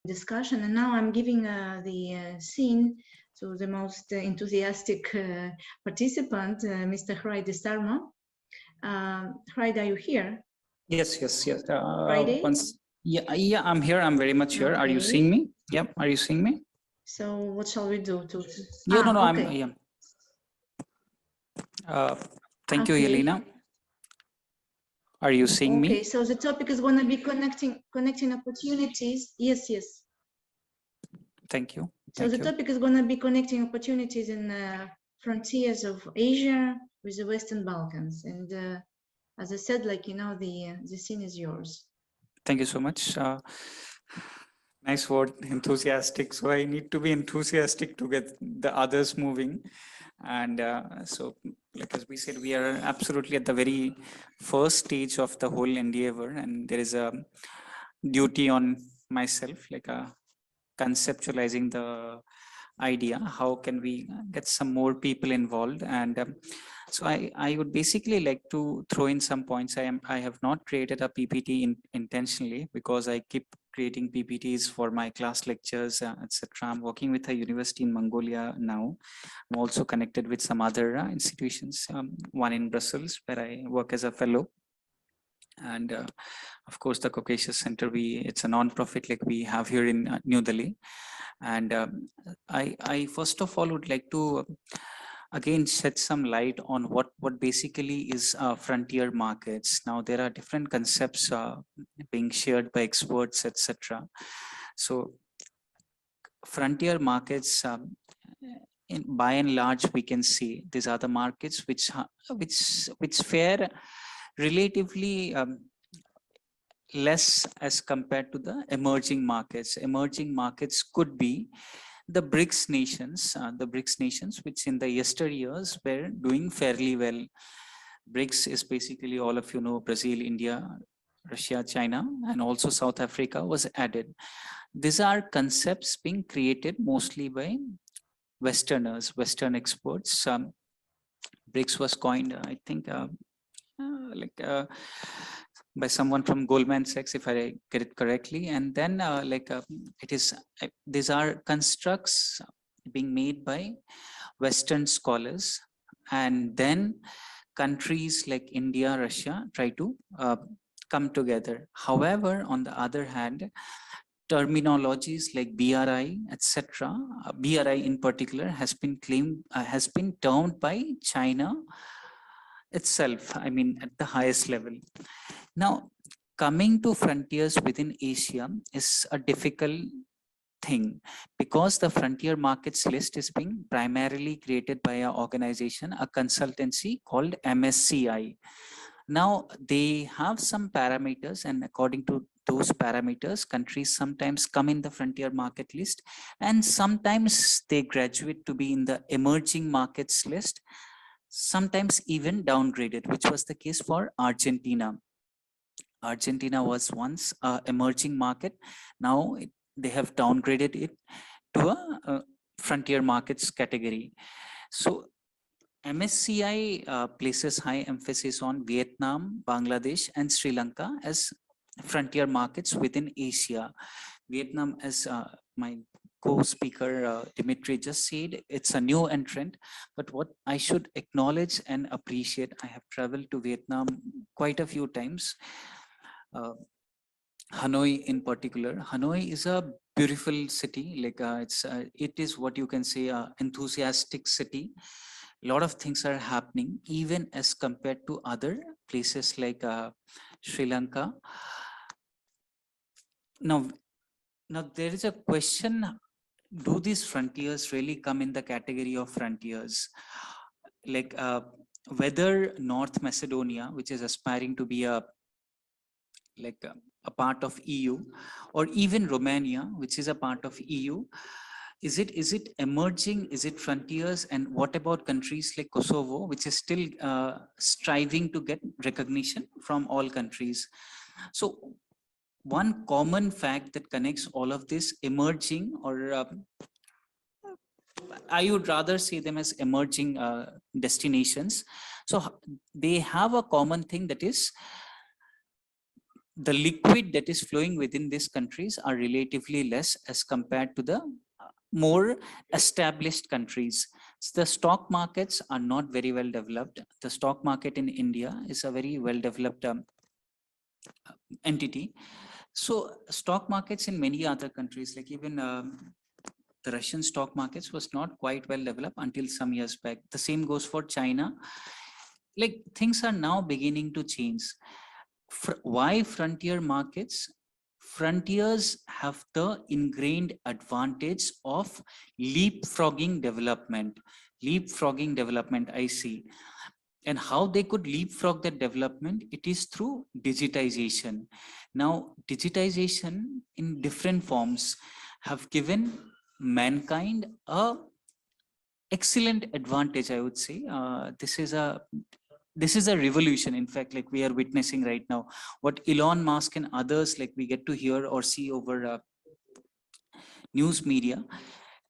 discussion. And now I'm giving the scene to the most enthusiastic participant, Mr. Hriday Sarma. Hriday, are you here? Yes. Friday? Yeah, I'm here. I'm very much here. Okay. Are you seeing me? Yep. Are you seeing me? So what shall we do? Yeah, no, okay. I'm. Yeah. Thank you, Yelena. Are you seeing me? Okay, so the topic is going to be connecting opportunities. Yes. Thank you. So the topic is going to be connecting opportunities in frontiers of Asia with the Western Balkans. And as I said, like, the scene is yours. Thank you so much. Nice word, enthusiastic. So I need to be enthusiastic to get the others moving. And so, like as we said, we are absolutely at the very first stage of the whole endeavor, and there is a duty on myself, like conceptualizing the idea. How can we get some more people involved? And so I would basically like to throw in some points. I have not created a PPT intentionally, because I keep creating PPTs for my class lectures, etc. I'm working with a university in Mongolia now. I'm also connected with some other institutions, one in Brussels where I work as a fellow. And of course the Caucasus Center, it's a non-profit like we have here in New Delhi. And I first of all would like to again shed some light on what basically is frontier markets. Now there are different concepts being shared by experts, etc. So frontier markets, by and large, we can see these are the markets which fare relatively less as compared to the emerging markets. Emerging markets could be the BRICS nations, which in the yesteryears were doing fairly well. BRICS is basically, all of you know, Brazil, India, Russia, China, and also South Africa was added. These are concepts being created mostly by Westerners, Western experts. BRICS was coined, I think, by someone from Goldman Sachs, if I get it correctly. And then it is, these are constructs being made by Western scholars, and then countries like India, Russia try to come together. However, on the other hand, terminologies like BRI, etc., BRI in particular has been claimed, has been termed by China itself, I mean, at the highest level. Now, coming to frontiers within Asia is a difficult thing, because the frontier markets list is being primarily created by an organization, a consultancy called MSCI. Now, they have some parameters, and according to those parameters, countries sometimes come in the frontier market list, and sometimes they graduate to be in the emerging markets list, sometimes even downgraded, which was the case for Argentina. Argentina was once an emerging market. Now they have downgraded it to a frontier markets category. So MSCI places high emphasis on Vietnam, Bangladesh, and Sri Lanka as frontier markets within Asia. Vietnam, as my co-speaker Dimitri just said, it's a new entrant. But what I should acknowledge and appreciate, I have traveled to Vietnam quite a few times. Hanoi in particular. Hanoi is a beautiful city. Like it is what you can say, enthusiastic city. A lot of things are happening, even as compared to other places like Sri Lanka. Now there is a question: do these frontiers really come in the category of frontiers? Like whether North Macedonia, which is aspiring to be a part of EU, or even Romania, which is a part of EU, is it emerging? Is it frontiers? And what about countries like Kosovo, which is still striving to get recognition from all countries? So one common fact that connects all of this emerging, or I would rather see them as emerging destinations. So they have a common thing, that is the liquid that is flowing within these countries are relatively less as compared to the more established countries. So the stock markets are not very well developed. The stock market in India is a very well developed entity. So stock markets in many other countries, like even the Russian stock markets was not quite well developed until some years back. The same goes for China. Like things are now beginning to change. Why frontier markets? Frontiers have the ingrained advantage of leapfrogging development. Leapfrogging development, I see. And how they could leapfrog that development, it is through digitization. Now, digitization in different forms have given mankind a excellent advantage, I would say. This is a revolution, in fact, like we are witnessing right now. What Elon Musk and others, like we get to hear or see over news media,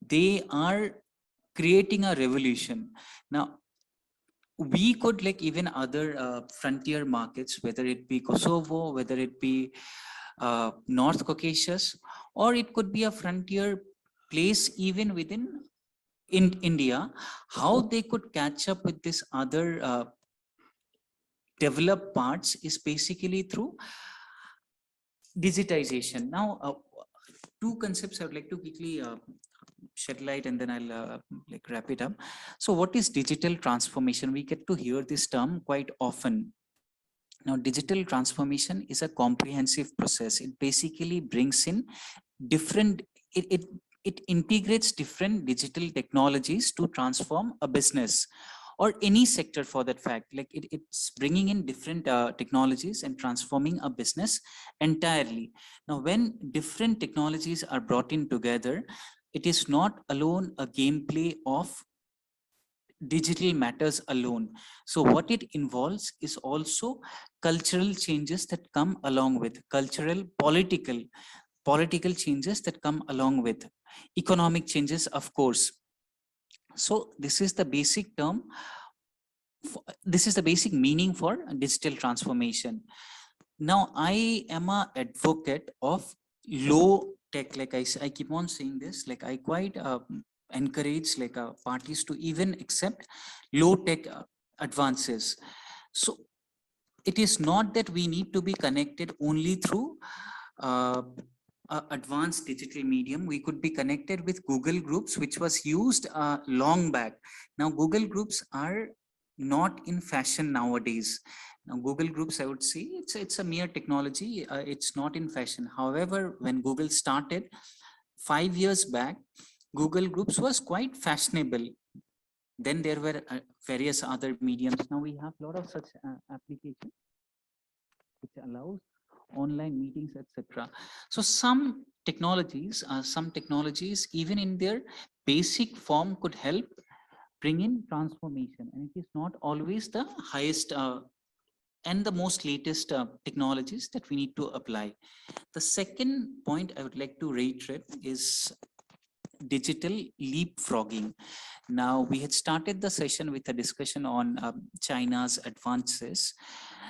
they are creating a revolution. Now, we could, like even other frontier markets, whether it be Kosovo, whether it be North Caucasus, or it could be a frontier place even within in India, how they could catch up with this other developed parts is basically through digitization. Now, two concepts I would like to quickly shed light, and then I'll like wrap it up. So what is digital transformation? We get to hear this term quite often. Now, digital transformation is a comprehensive process. It basically brings in different, it integrates different digital technologies to transform a business or any sector for that fact. Like it's bringing in different technologies and transforming a business entirely. Now, when different technologies are brought in together, it is not alone a gameplay of digital matters alone. So what it involves is also cultural changes that come along with cultural, political changes that come along with economic changes, of course. So this is the basic term. This is the basic meaning for digital transformation. Now, I am an advocate of low tech. Like I keep on saying this, like I quite encourage like parties to even accept low tech advances. So it is not that we need to be connected only through advanced digital medium. We could be connected with Google Groups, which was used long back. Now, Google Groups are not in fashion nowadays. Now, Google Groups, I would say, it's a mere technology. It's not in fashion. However, when Google started 5 years back, Google Groups was quite fashionable. Then there were various other mediums. Now we have a lot of such applications which allows online meetings, etc. So some technologies, even in their basic form could help bring in transformation, and it is not always the highest and the most latest technologies that we need to apply. The second point I would like to reiterate is digital leapfrogging. Now, we had started the session with a discussion on China's advances.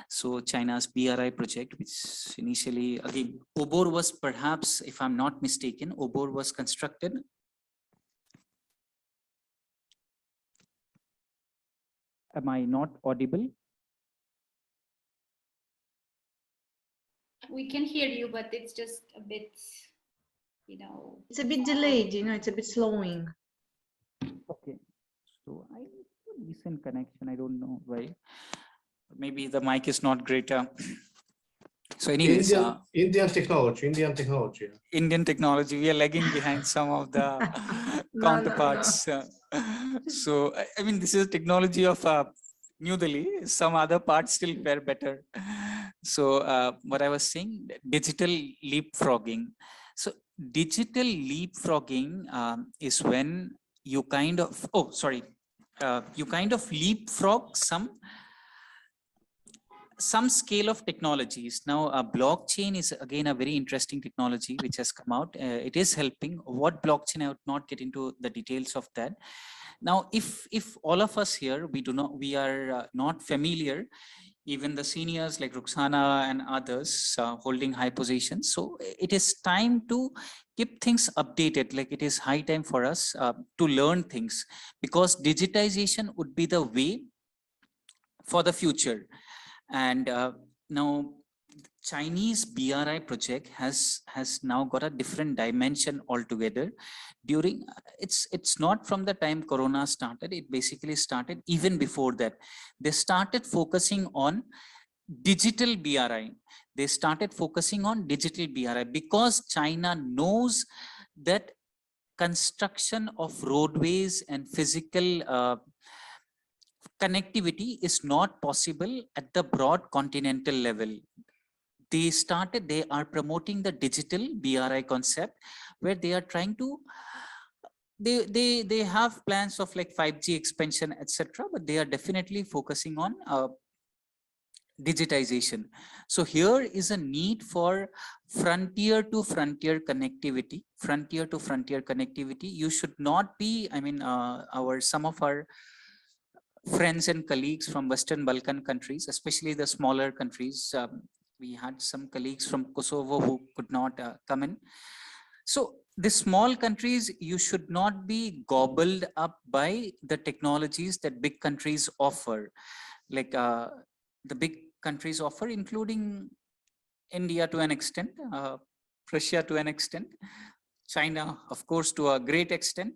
So China's BRI project, which initially, again, OBOR was perhaps, if I'm not mistaken, OBOR was constructed. Am I not audible? We can hear you, but it's just a bit, you know. It's a bit delayed, you know, it's a bit slowing. Okay, so I have a decent connection. I don't know why. Maybe the mic is not great. So anyways, Indian technology. Indian technology, we are lagging behind some of the counterparts. So, I mean, this is technology of New Delhi. Some other parts still fare better. So what I was saying, digital leapfrogging. So digital leapfrogging is when you kind of, you kind of leapfrog some scale of technologies. Now, blockchain is again a very interesting technology which has come out. It is helping. What blockchain, I would not get into the details of that. Now, if all of us here, we are not familiar, even the seniors like Ruxana and others holding high positions. So it is time to keep things updated. Like it is high time for us to learn things, because digitization would be the way for the future. And now Chinese BRI project has now got a different dimension altogether. During it's not from the time Corona started. It basically started even before that. They started focusing on digital BRI. They started focusing on digital BRI because China knows that construction of roadways and physical connectivity is not possible at the broad continental level. They are promoting the digital BRI concept, where they are trying to, they have plans of like 5G expansion, etc., but they are definitely focusing on digitization. So here is a need for frontier to frontier connectivity. Frontier to frontier connectivity. You should not be, I mean, some of our friends and colleagues from Western Balkan countries, especially the smaller countries. We had some colleagues from Kosovo who could not come in. So the small countries, you should not be gobbled up by the technologies that big countries offer. Like the big countries offer, including India to an extent, Russia to an extent, China, of course, to a great extent.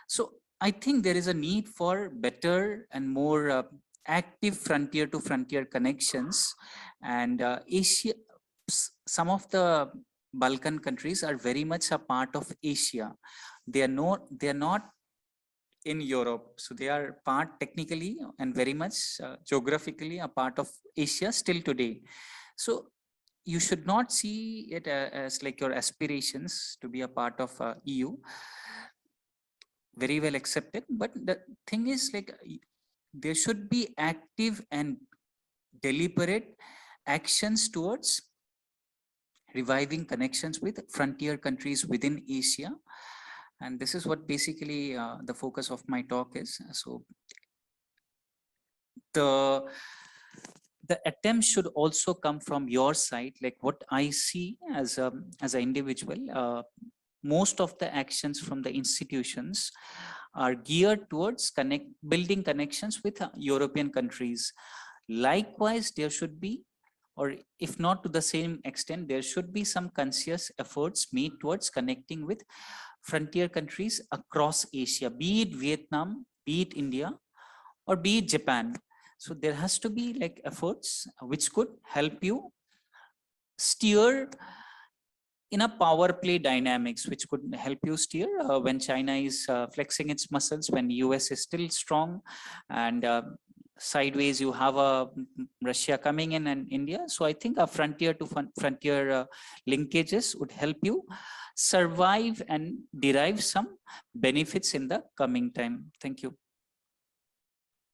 So I think there is a need for better and more active frontier to frontier connections. And Asia, some of the Balkan countries are very much a part of Asia. They are not in Europe. So they are part technically and very much geographically a part of Asia still today. So you should not see it as like your aspirations to be a part of EU. Very well accepted. But the thing is, like, there should be active and deliberate actions towards reviving connections with frontier countries within Asia. And this is what basically the focus of my talk is. So the attempt should also come from your side. Like what I see as an individual, most of the actions from the institutions are geared towards building connections with European countries. Likewise, there should be, or if not to the same extent, there should be some conscious efforts made towards connecting with frontier countries across Asia, be it Vietnam, be it India, or be it Japan. So there has to be like efforts which could help you steer in a power play dynamics, which could help you steer when China is flexing its muscles, when US is still strong, and sideways you have a Russia coming in and India. So I think a frontier to frontier linkages would help you survive and derive some benefits in the coming time. Thank you.